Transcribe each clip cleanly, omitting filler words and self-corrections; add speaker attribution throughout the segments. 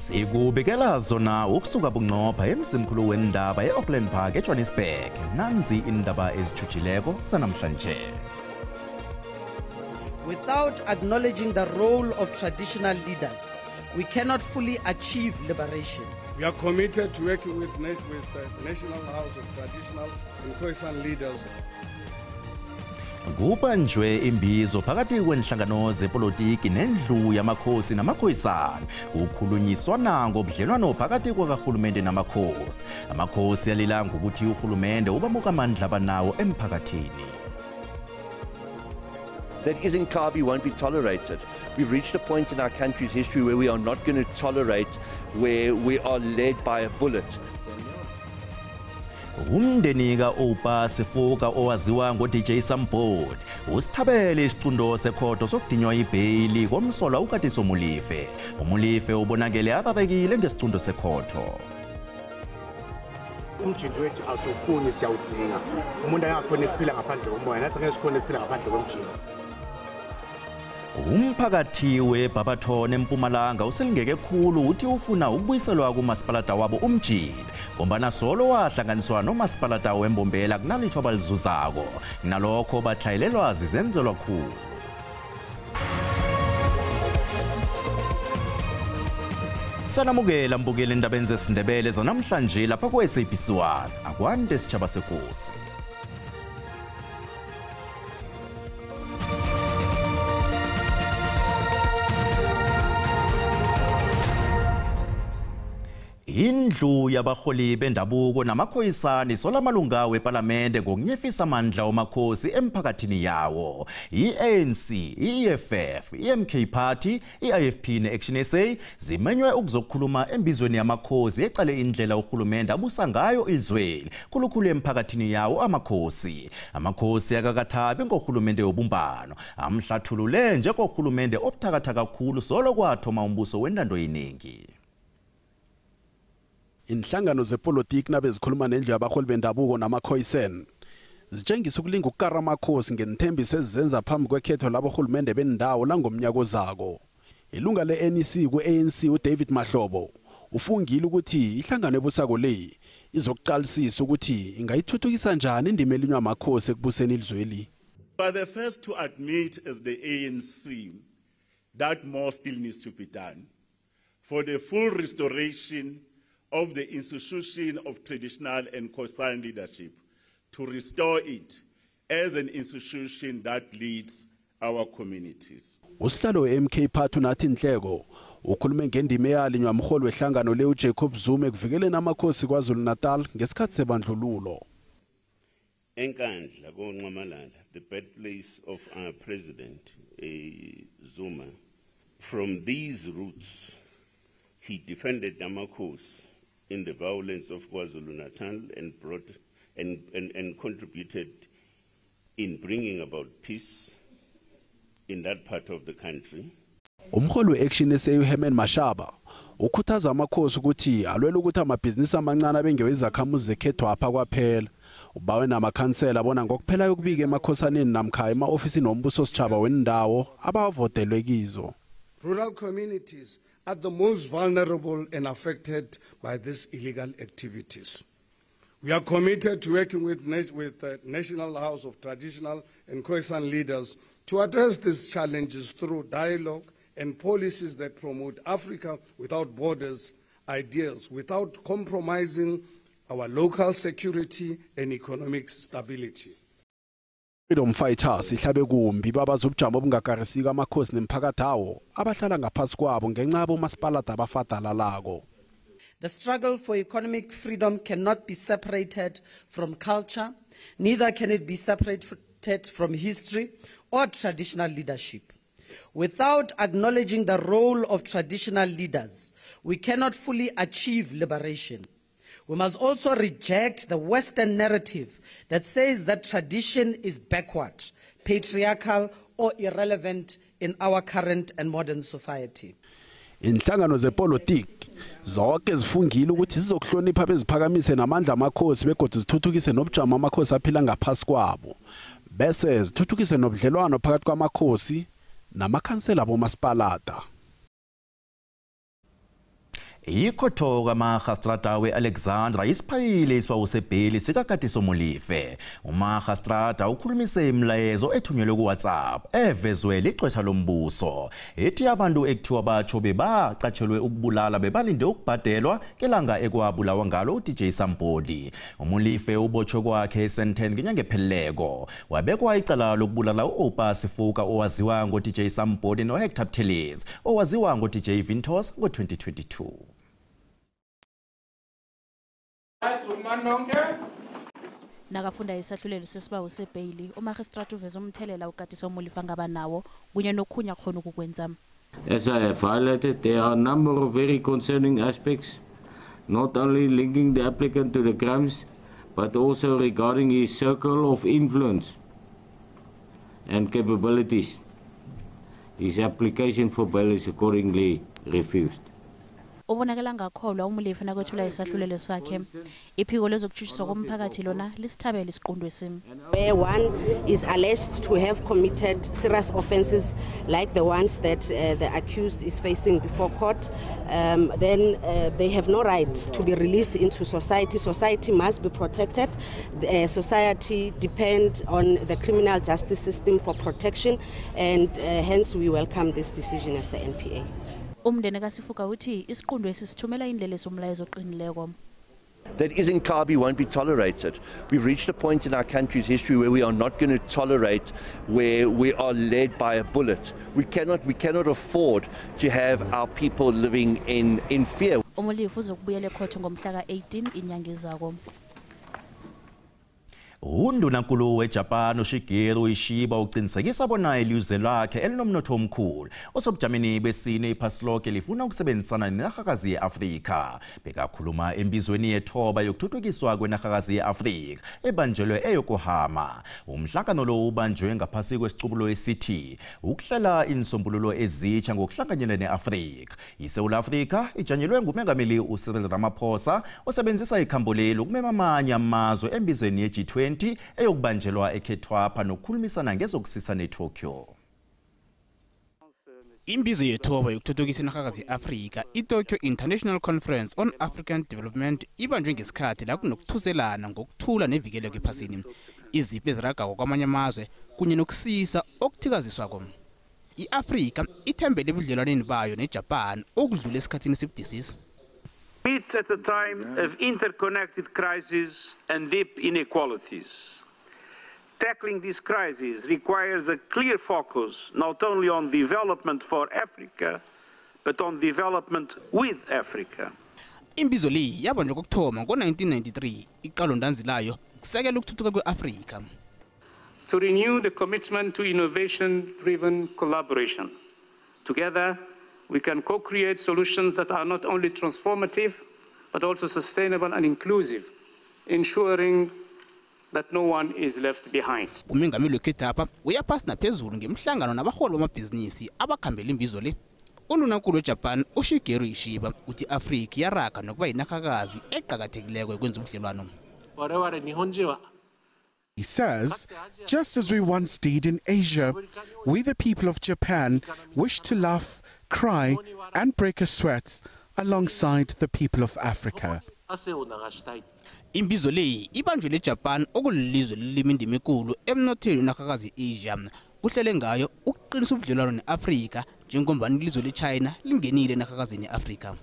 Speaker 1: Sikubikela zona ukusuka bunqopha emzimkhulu wendaba eAuckland Park eJohannesburg. Nanzi indaba ezijujileko sanamhlanje.
Speaker 2: Without acknowledging the role of traditional leaders, we cannot fully achieve liberation.
Speaker 3: We are committed to working with the National House of Traditional and Khoisan leaders.
Speaker 1: Kubanjwe imbizo phakathi kwenhlangano zepolitiki nendlu yamakhosi namakhoisana ukukhulunyiswana ngobudlelwano phakathi kwakahulumende namakhosi. Amakhosi yalilanga ukuthi uhulumende ubamuka amandla abanawo emphakathini.
Speaker 4: That Izinkabi won't be tolerated. We've reached a point in our country's history where we are not going to tolerate where we are led by a bullet.
Speaker 1: Umndeni ka-Oupa Sifoka owaziwa ngo-DJ Sambod usithabele isiqundo sekhoto sokudinywa ibheyili komsolwa uKatiso Molefe. uMolefe ubonakele atabekile ngesiqundo sekhoto.
Speaker 5: Umjinto wethu asufuni siyawudzinga. Umuntu angakhona ukuphila ngaphandle komoya, nathi ngeke sikhone ukuphila ngaphandle komjinto.
Speaker 1: Umphakathi weBabathon eMpumalanga uselingeke khulu uthi ufuna ukubuyiselwa kumasipalata wabo uMjini ngombana solo wahlanganiswa nomasipalata weMbombela kunalitho abalizuzako nalokho bathlayelelwa zizenzelwa khulu. Sanamukela mbukeli indaba zesindebele zanamhlanje lapha ku-SABC1 akwande sitshaba sekosi. Indlu yabaholi bendabuko namakhoisani sola malunga weParlamente ngokunyefisa amandla omakhosi emphakathini yawo. I-ANC, i-EFF, i-MK Party, i-IFP ne-Action SA zimenywe ukuzokhuluma embizweni yamakhosi ecale indlela uhulumende abusa ngayo ilizweli khulukhulu emphakathini yawo amakhosi. Amakhosi akakathabi ngohulumende obumbano amhlathulule njengohulumende obuthakathaka kakhulu solo kwathoma umbuso wendando yeningi.
Speaker 6: Inhlangano zepolitiki nabezikhuluma nendlu yabaholi bendabuko namakhoisan zitshengisa ukulinga ukukara amakhosi ngenthembiso ezizenza phambi kwekhetho labohulumende bendawo langomnyaka ozako. Ilunga le-NEC ku-ANC uDavid Mahlobo ufungile ukuthi ihlangano ebusako le izokuqalisisa ukuthi ingayithuthukisa njani indima elinywa amakhosi ekubuseni ilizweli.
Speaker 7: We are the first to admit as the ANC that more still needs to be done for the full restoration of the institution of traditional and Khoisan leadership, to restore it as an institution that leads our communities.
Speaker 6: Usihlalo we-MK Party uNathi Nhleko ukhulume ngendima eyalinywa umholi wehlangano le uJacob Zuma ekuvikeleni amakhosi KwaZulu Natal ngesikhathi sebandlululo.
Speaker 8: Enkandla koNcamalala, the birthplace of our president Zuma, from these roots he defended amakhosi in the violence of KwaZulu Natal and brought and contributed in bringing about peace in that part of the country.
Speaker 6: Umholi we-Action SA uHerman Mashaba ukhuthaza amakhosi ukuthi alwele ukuthi amabhizinisi amancane abengewe izakhamuzi zekhethwapha kwaphela. Ubawe namakhansela bona ngokuphela yokubika emakhosaneni namkha ema-ofisini ombuso sitshaba wendawo abavotelwe kizo.
Speaker 3: Rural communities are the most vulnerable and affected by these illegal activities. We are committed to working with the National House of Traditional and Khoisan leaders to address these challenges through dialogue and policies that promote Africa without borders ideals, without compromising our local security and economic stability.
Speaker 6: Freedom fighters ihlabe kumbi babazobujamo obungakarisika amakhosi nemphakathi awo abahlala ngaphasi kwabo ngenxa yomasipalata abafadalalako.
Speaker 2: The struggle for economic freedom cannot be separated from culture, neither can it be separated from history or traditional leadership. Without acknowledging the role of traditional leaders, we cannot fully achieve liberation. We must also reject the Western narrative that says that tradition is backward, patriarchal, or irrelevant in our current and modern society.
Speaker 6: Inhlangano zepolitiki zonke zifungile ukuthi zizokuhlonipha beziphakamise namandla amakhosi begodwa zithuthukise nobujamo amakhosi aphila ngaphasi kwabo. Bese zithuthukise nobudlelwano phakathi kwamakhosi namakhansela bomasipalata.
Speaker 1: Ikhotho kaMagistrata we-Alexandra isiphayile isibawo sebheli sikaKatiso Molefe. uMagistrata ukhulumise imlayezo ethunyelwe kuWhatsApp evezwe ligqwetha lombuso. Ethi abantu ekuthiwa batsho bebacatshelwe ukubulala bebalinde ukubhadelwa kelanga ekwabulawa ngalo uDJ Sambodi. uMolefe ubotshwe kwakhe eSandton ngenyanga epheleleko. Wabekwa icala lokubulala uOpa Sifuka owaziwa ngoDJ Sambodi noHector Buthelezi owaziwa ngoDJ Vintos ngo-2022.
Speaker 9: Nakafunda isahlulelo sesibawo sebhayili uMagistrata uveze umthelela uKatiso Molefe angaba nawo kunye nokhunya khona ukukwenza.
Speaker 10: As I have highlighted, there are a number of very concerning aspects, not only linking the applicant to the crimes, but also regarding his circle of influence and capabilities. His application for bail is accordingly refused.
Speaker 9: Ubonakala ngakholwa uMolefe nakwethula isahlulelo sakhe. Iphiko lezokutshushiswa komphakathi lona lisithabele isiqondwe simi.
Speaker 11: Where one is alleged to have committed serious offences like the ones that the accused is facing before court, then they have no right to be released into society. Society must be protected. Society depends on the criminal justice system for protection, and hence we welcome this decision as the NPA.
Speaker 9: Umndeni kaSifuka uthi isiqondwe sisithumela indlela somlayezo oqinileko.
Speaker 4: That is in Kabi won't be tolerated. We've reached a point in our country's history where we are not going to tolerate where we are led by a bullet. We cannot afford to have our people living in fear.
Speaker 9: uMolefe uzokubuyela ekhotho ngomhla ka-18 inyanga ezako.
Speaker 1: Undunankulu weJapan uShigeru Ishiba uqinisekisa bona ilizwe lakhe elinomnotho omkhulu osobujameni besine iphasi lonke lifuna ukusebenzisana nenarhakazi yeAfrika. Bekakhuluma embizweni yethoba yokuthuthukiswa kwenarhakazi yeAfrika ebanjelwe eYokohama. Umhlangano lo ubanjwe ngaphasi kwesicubulo esithi ukuhlela insombululo ezitsha ngokuhlanganyela neAfrika. ISouth Africa ijanyelwe ngumengameli uCyril Ramaphosa osebenzisa ikhambo lelo ukumema amanye amazwe embizweni yeG20 eyokubanjelwa ekhethwapha nokukhulumisana ngezokusisa neTokyo.
Speaker 12: Imbizo yethoba yokuthuthukisa inarhakazi yeAfrika, iTokyo International Conference on African Development, ibanjwe ngesikhathi la kunokuthuselana ngokuthula nevikeleko ephasini, izipho eziragako kwamanye amazwe kunye nokusisa okuthikaziswako. I-Afrika ithembele ebudlelwaneni bayo neJapan okudlula esikhathini esibudisisi.
Speaker 13: It's at a time of interconnected crises and deep inequalities. Tackling these crises requires a clear focus not only on development for Africa, but on development with Africa.
Speaker 12: Imbizo le yabanjwa kokuthoma ngo-1993 iqalo ndanzi layo kusekela ukuthuthuka kwe-Afrika.
Speaker 13: To renew the commitment to innovation-driven collaboration. Together, we can co-create solutions that are not only transformative, but also sustainable and inclusive, ensuring that no one is left behind.
Speaker 12: Umengameli wekhethwapha uyaphasi naphezulu ngemhlangano nabaholi bamabhizinisi abakhambela imbizo le. Undunankulu weJapan uShigeru Ishiba uthi Afrika iyaraga nokuba yinarhakazi eqakathekileko ekwenza ubudlelwano.
Speaker 14: He says, just as we once did in Asia, we the people of Japan wish to laugh, cry and break a sweat alongside the people of Africa.
Speaker 12: Imbizo le ibanjwe leJapan okulilizwe lilima indima enkulu emnothweni wenarhakazi yeAsia. Kuhlele ngayo ukuqinisa ubudlelwano neAfrika njengombana ilizwe leChina lingenile enarhakazini yeAfrika.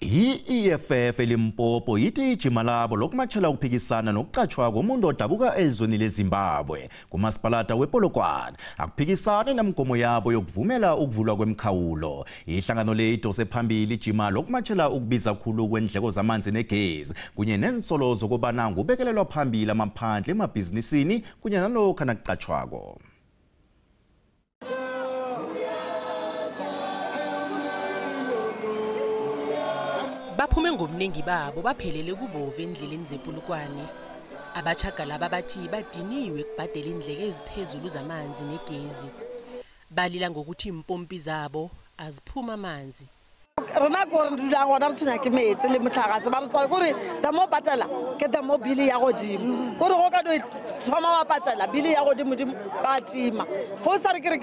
Speaker 1: I-EFF eLimpopo yithi ijima labo lokumatshela ukuphikisana nokuqatshwa komuntu odabuka ezweni leZimbabwe kumasipalata wePolokwane akuphikisane namgomo yabo yokuvumela ukuvulwa kwemkhawulo. Ihlangano le idose phambili ijima lokumatshela ukubiza khulu kwendleko zamanzi negezi kunye nensolo zokubana ngubekelelwa phambili amaphandle emabhizinisini kunye nalokho nakuqatshwako.
Speaker 15: Baphume ngobunengi babo baphelele kubove endleleni zePolokwane. Abachaga laba bathi badiniwe kubhadela indleko eziphezulu zamanzi negezi. Balila ngokuthi impompi zabo aziphuma amanzi.
Speaker 2: Rena gore ndula ngwana re tshwenya ke metsi le motlhagase ba re tswa gore da mo patela ke da mo bili ya godimo gore go ka do thoma wa patela bili ya godimo ba tima go sa re gore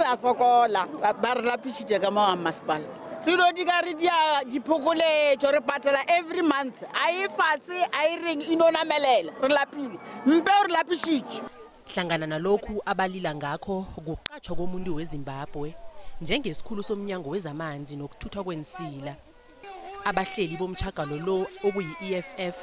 Speaker 2: a sokola
Speaker 16: ba re lapishitse ka mo masipala Rilo di ka re dia diphokoletso re patela every month. Ai fase ai ring inonamelela re lapile. Mpe re lapishithi.
Speaker 15: Hlangana nalokhu abalila ngakho kuqatshwa komuntu weZimbabwe njengesikhulu somnyango wezamanzi nokuthuthwa kwensila. Abahleli bomchakalo lo okuyi-EFF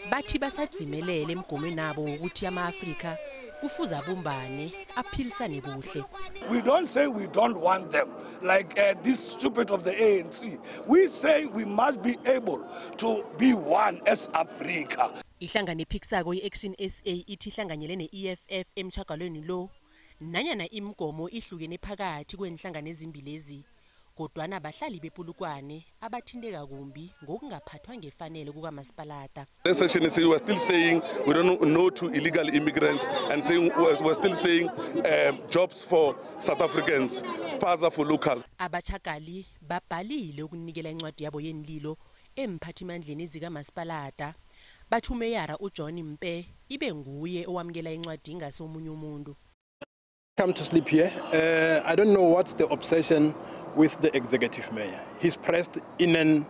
Speaker 15: bathi basadzimelele emgomeni nabo ukuthi ama-Afrika kufuza abumbane aphilisane kuhle.
Speaker 3: We don't say we don't want them like this stupid of the ANC. We say we must be able to be one as Africa.
Speaker 15: Ihlangane ephikisako i-Action SA ithi ihlanganyele ne-EFF emchakalweni lo nanyana imgomo ihlukene phakathi kwenhlangano ezimbili lezi. Kodwana abahlali bePulukwane abathindeka kumbi ngokungaphathwa ngefanele kukamasipalata.
Speaker 17: This section is we're still saying we don't know to illegal immigrants and saying we're still saying jobs for South Africans, spaza for local.
Speaker 15: Abachakali babhalile ukunikela incwadi yabo yenililo emphathimandleni zikamasipalata. Bathi umeyara uJohn Mpe ibe nguye owamkela incwadi ingase omunye umuntu.
Speaker 18: Come to sleep here. I don't know what's the obsession with the executive mayor. He's pressed in an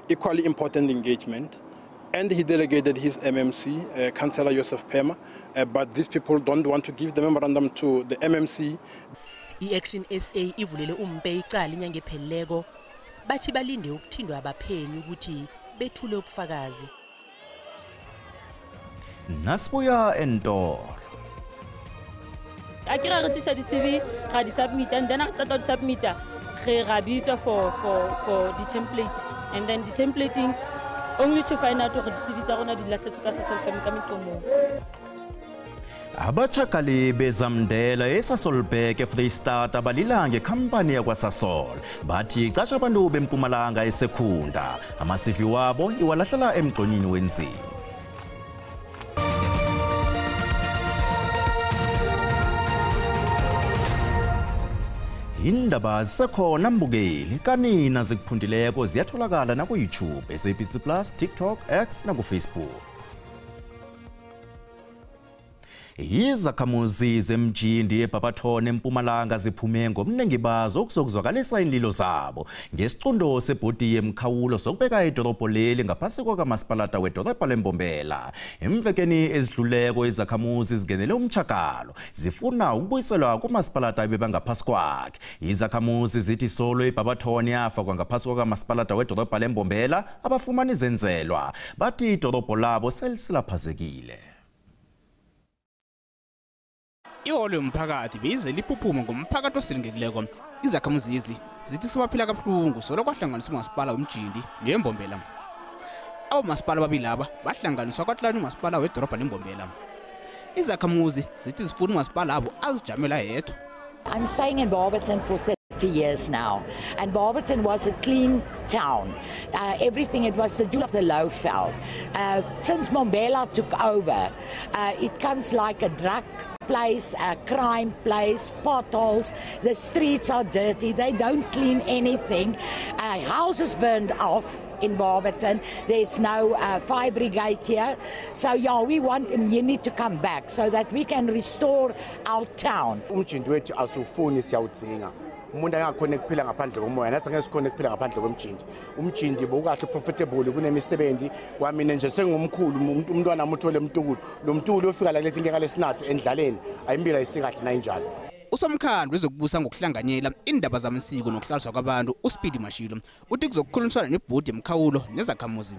Speaker 18: equally important engagement and he delegated his MMC, Councillor Joseph Pema, but these people don't want to give the memorandum to the MMC.
Speaker 15: I-Action SA ivulele uMpe icala inyanga epheleleko bathi balinde ukuthindwa abaphenyi ukuthi bethule ubufakazi.
Speaker 1: Nasibuya entolo.
Speaker 19: Akira re tlisa di-CV ga di submit and then a tsata di submit ga bitsa for the template and then the templating only to find out gore di-CV tsa rona di lahletswe ka Sasolburg ka meqomong.
Speaker 1: Abachakali bezamndela eSasolburg eFreystata balila ngekhampani yakwaSasol bathi ixasha abantu bempumalanga esekhunda amasivi wabo iwalahlela emgqonyini wenzima. Indaba zisekhona mbukeli kanina zikuphundileko ziyatholakala na ku YouTube, SABC Plus, TikTok, X na ku Facebook. Izakhamuzi zemjindi eBabathona eMpumalanga ziphume ngomnengi bazo ukuzokuzwakalisa inlilo zabo ngesicundo sebhodi yemkhawulo sokubeka idorobho leli ngaphasi kwakamasipalata wedorobha leMbombela. Emvekeni ezidluleko izakhamuzi zigenele umchakalo zifuna ukubuyiselwa kumasipalata bebangaphasi kwakhe. Izakhamuzi zithi solo iBabathona yafa kwangaphasi kwakamasipalata wedorobha leMbombela abafumana izenzelwa bathi idorobho labo selisilaphazekile.
Speaker 12: Iholo yomphakathi beyizela iphuphuma ngomphakathi osilingekileko. Izakhamuzi lezi zithi sibaphila kabuhlungu solo kwahlanganiswa umasipala wemjindi neMbombela. Awomasipala ababili laba bahlanganiswa kwahlanu umasipala wedorobha leMbombela. Izakhamuzi zithi zifuna umasipala abo azijamela yedwa.
Speaker 20: I'm staying in Barberton for 30 years now, and Barberton was a clean town. Everything, it was the jewel of the Lowveld. Since Mbombela took over, it comes like a drug place, a crime place, potholes, the streets are dirty, they don't clean anything, houses burned off in Barberton, there's no fire brigade here, so yeah, we want Mjini to come back so that we can restore our town.
Speaker 5: Umjindi wethu asufuni siyawudzinga. Umuntu angakhona ukuphila ngaphandle komoya nathi ngeke sikhona ukuphila ngaphandle komjindi. Umjindi bokahle profitable kunemisebenzi kwamina nje sengumkhulu umntwana amuthole emtukulu. Lo mtukulu ofika la lethi ngeke lesinathu endlaleni ayimpila isikahle na injalo.
Speaker 12: Usomkhandlu wezokubusa ngokuhlanganyela indaba zamasiko nokuhlaliswa kwabantu uSpeedy Mashilo uthi kuzokukhulunyiswana nebhodi yemkhawulo nezakhamuzi.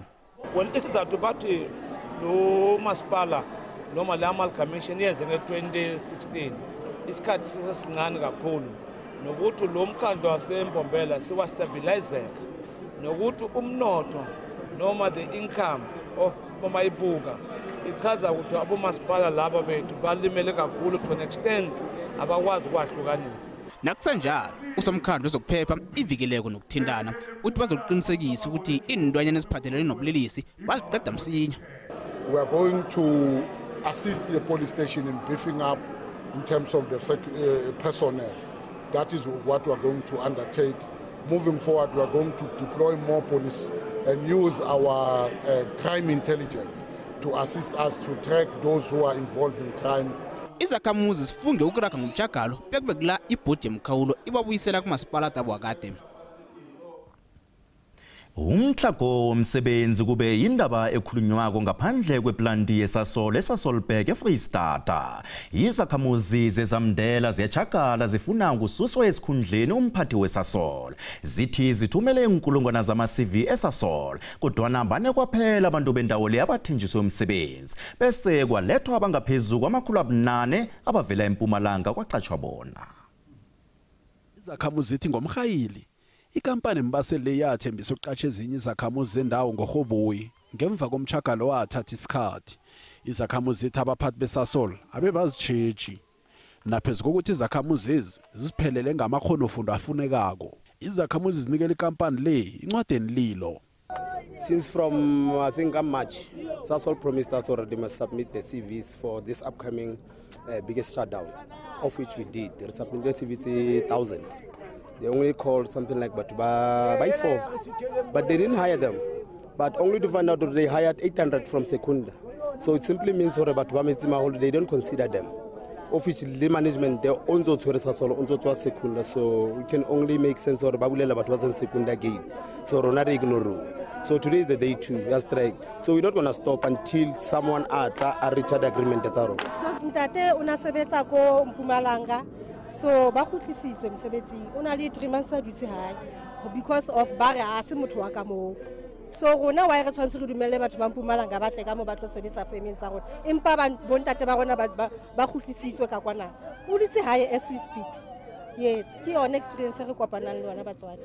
Speaker 21: Well, isizathu bathi lo masipala noma la amalgamation yenze nge-2016 isikhathi sesincane kakhulu nokuthi lo mkhandlu waseMbombela siwastabilizeka nokuthi umnotho noma the income of Mayibuga ichaza ukuthi abomasipala laba bethu balimele kakhulu to an extent abakwazi ukwahlukanisa.
Speaker 12: Nakusanjalo usomkhandlu wezokuphepha ivikeleko nokuthintana uthi bazoqinisekisa ukuthi indwanyana eziphathelene nobulelisi baziqeda msinya.
Speaker 22: We are going to assist the police station in beefing up in terms of the personnel. That is what we are going to undertake. Moving forward, we are going to deploy more police and use our crime intelligence to assist us to track those who are involved in crime.
Speaker 12: Izakhamuzi sifunge ukuraga ngomchakalo bekube kula ibhodi yemkhawulo ibabuyisela kumasipalata abwakade.
Speaker 1: Umhlago womsebenzi kube indaba ekhulunywako ngaphandle kweplanti yeSasol eSasolburg eFreystata. Izakhamuzi zezamdela ziyachakala zifuna ukususwa esikhundleni umphathi weSasol. Zithi zithumele inkulungwana zama-CV eSasol, kodwana bane kwaphela abantu bendawo le abathenjiswe umsebenzi. Bese kwalethwa abangaphezulu kwama800 abavela eMpumalanga kwaqatshwa bona.
Speaker 6: Izakhamuzi zithi ngomkhayili ikampani mbasele yathembisa ukuqatsha ezinye izakhamuzi zendawo ngoRhoboyi ngemva komchagalo wathatha isikhathi. Izakhamuzi zithi abaphathi beSasol abebazicheji naphezulu kokuthi izakhamuzi lezi ziphelele ngamakhonofundo afunekako. Izakhamuzi zinikela ikampani le incwadeni lilo.
Speaker 5: Since from I think March, Sasol promised us already must submit the CVs for this upcoming biggest shutdown, of which we did. They submitted CVs 1,000. They only called something like by 4, but they didn't hire them. But only to find out that they hired 800 from Secunda. So it simply means they don't consider them. Officially, management they also to Sasol, also to Secunda. So we can only make sense of Babulela, but wasn't Secunda again. So Ronald ignore. So today is the day 2, we are strike. So we're not going to stop until someone at a Richard agreement. So so bakutlisitse msebetsi ona le 3 months a dutse hae because of bare a se motho wa ka mo so rona wa re tshwantse re dumelle batho ba Mpumalanga ba tle ka mo ba tlo sebetsa family tsa rona empa bontate ba rona ba kutlisitswe ka kwana o dutse hae as we speak. Yes, ke yona experience re kopanang le yona batswadi.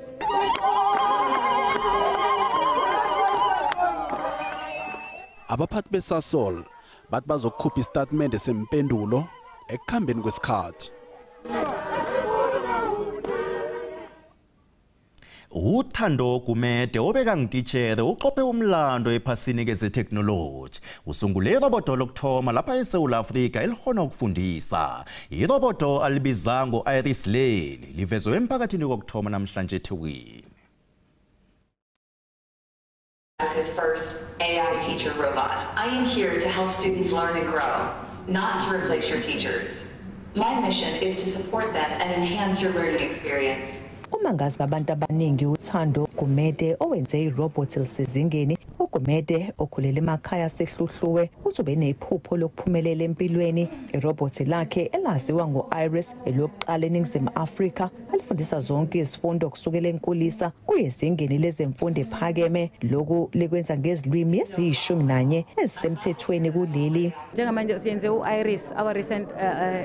Speaker 6: Abaphathi beSasol bathi bazokukhupha istatement esempendulo ekukhambeni kwesikhathi.
Speaker 1: Uthando Gumede obeka ngititshere uqophe umlando ephasini kezetheknoloji. Usungule iroboto lokthoma lapha eSouth Africa elihona ukufundisa. Iroboto alibiza ngo-Iris Lane livezwe emphakathini kokthoma namhlanje eThekwini.
Speaker 7: His first AI teacher robot. I am here to help students learn and grow, not to replace your teachers. My mission is to support them and enhance your learning experience.
Speaker 8: Umangazi kabantu abaningi uThando Gumede owenze irobot elisezingeni. uGumede okhulele emakhaya sehluhluwe uthi ubenephupho lokuphumelela empilweni. Irobot lakhe elaziwa ngo-Iris elokuqala eNingizimu Afrika alifundisa zonke izifundo kusukela enkulisa kuyezingeni lezemfundo ephakeme. Lokhu likwenza ngezilwimi eziyishumi ezisemthethweni kuleli.
Speaker 23: Njengamanje siyenze u-Iris, our recent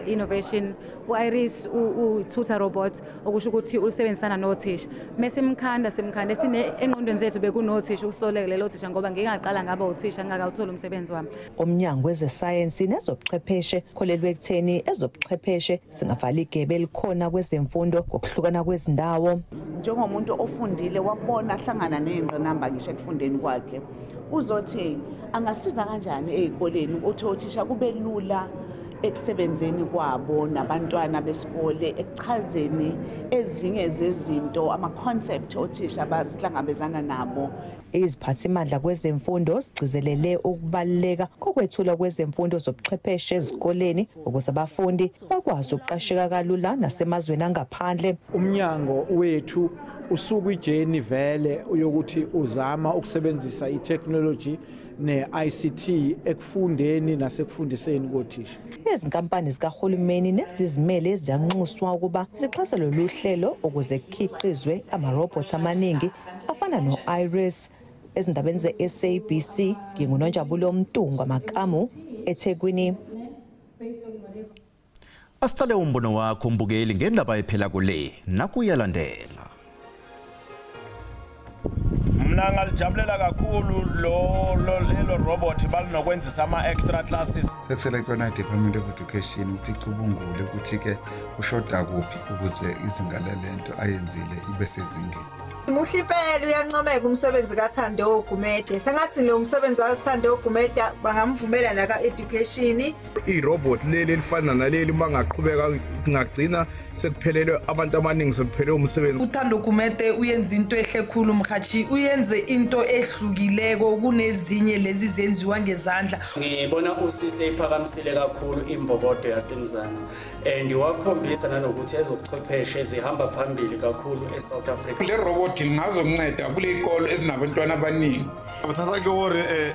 Speaker 23: innovation. U-Iris u-tutor robot okusho ukuthi ulisebenzisana nothisha. Mesimkhanda sine engqondweni zethu bekunothisha ukusoleka lelo thisha ngoba ngingaqala ngaba uthisha ngakawuthola umsebenzi wami.
Speaker 8: Umnyango wezesayensi nezobuchwepheshe kholelwe ekutheni ezobuchwepheshe singavala igebe elikhona kwezemfundo ngokuhlukana kwezindawo.
Speaker 24: Njengomuntu ofundile wabona ahlangana nezingqinamba ngisho ekufundeni kwakhe uzothi angasiza kanjani ezikoleni ukuthi othisha kube lula ekusebenzeni kwabo nabantwana besikole ekuchazeni ezinye zezinto ama-concept othisha abazihlangabezana nabo.
Speaker 8: Iziphathimandla kwezemfundo zigcizelele ukubaluleka kokwethula kwezemfundo zobuchwepheshe ezikoleni ukuze abafundi bakwazi ukuqasheka kalula nasemazweni angaphandle.
Speaker 25: Umnyango wethu usuku ijeni vele uyokuthi uzama ukusebenzisa i-technology ne-ICT ekufundeni nasekufundiseni kothisha.
Speaker 8: Izinkampani zikahulumeni nezizimele eziyanxuswa ukuba zixhase lolu hlelo ukuze kukhiqizwe ama-robots amaningi afana no-Iris. Ezindabeni ze-SABC ngingunonjabulo Mtungu amakamu eThekwini.
Speaker 1: Asithale umbono wakho mbukeli ngendaba ephela kule nakuyalandela.
Speaker 26: Mna ngalijabulela kakhulu lo robot balinokwenzisa ama-extra classes.
Speaker 27: Sekuselekona i-Department of Education ukuthi icubungule ukuthi ke kushoda kuphi ukuze izinga lento ayenzile ibe sezingeni.
Speaker 28: Muhle impela uyancomeka umsebenzi kaThando Gumede. Sengathi lo msebenzi kaThando Gumede bangamvumela naka-education.
Speaker 29: I-robot leli elifana naleli mangaqhubeka ngagcina sekuphelele abantu abaningi sekuphelele umsebenzi.
Speaker 30: uThando Gumede uyenza into ehle khulu mkhathi uyenze into ehlukileko kunezinye lezi zenziwa ngezandla.
Speaker 31: Ngibona usise iphakamisile kakhulu imbokodo yasemzansi and wakhombisa nanokuthi ezobuchwepheshe zihamba phambili kakhulu eSouth Africa.
Speaker 29: Le robot
Speaker 2: ukuthi lingazonceda kule ikolo ezinabantwana abaningi.
Speaker 3: Bathatha ke hore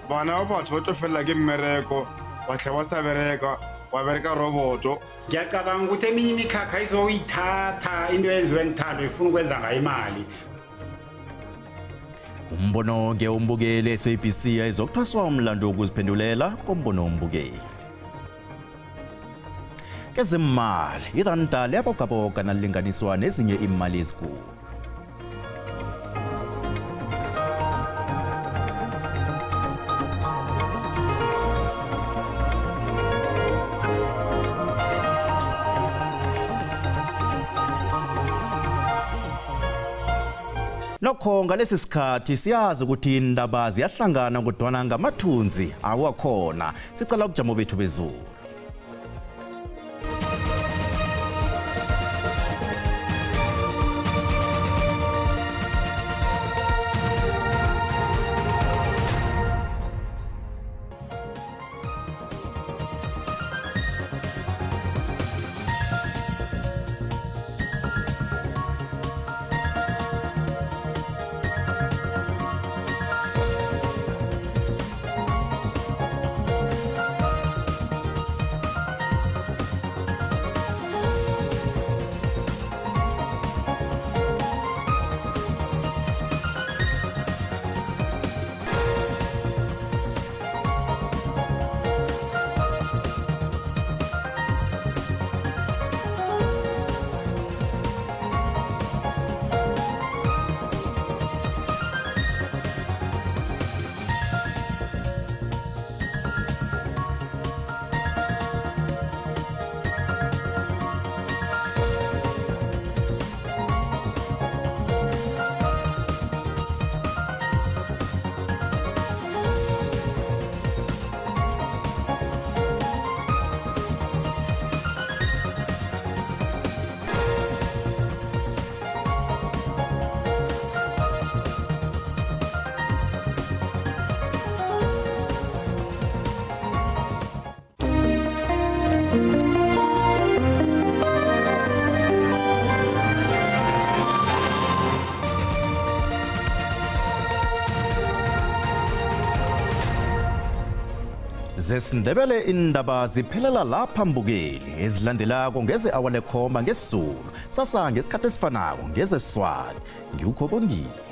Speaker 3: bana ba batho ba tofela ke mmereko ba tlhaba sa bereka wa bereka roboto.
Speaker 4: Ngiyacabanga ukuthi eminye imikhakha izoyithatha into eyenziwe ngithando ifuna ukwenza ngayo imali.
Speaker 1: Umbono ke umbukeli SABC ayizokuthwaswa umlando wokuziphendulela kombono umbukeli. Kezemali iranda liyabogaboga nalinganiswa nezinye imali ezinkulu. Nokho ngalesi sikhathi siyazi ukuthi indaba ziyahlangana kodwa ngamathunzi awakhona. Sicela ukujamo bethu bezulu. Zesindebele indaba ziphelela lapha mbukeli ezilandelako ngeze awale khomba ngesizulu sasa ngesikhathi esifanako ngeze Swati ngiukhobongile.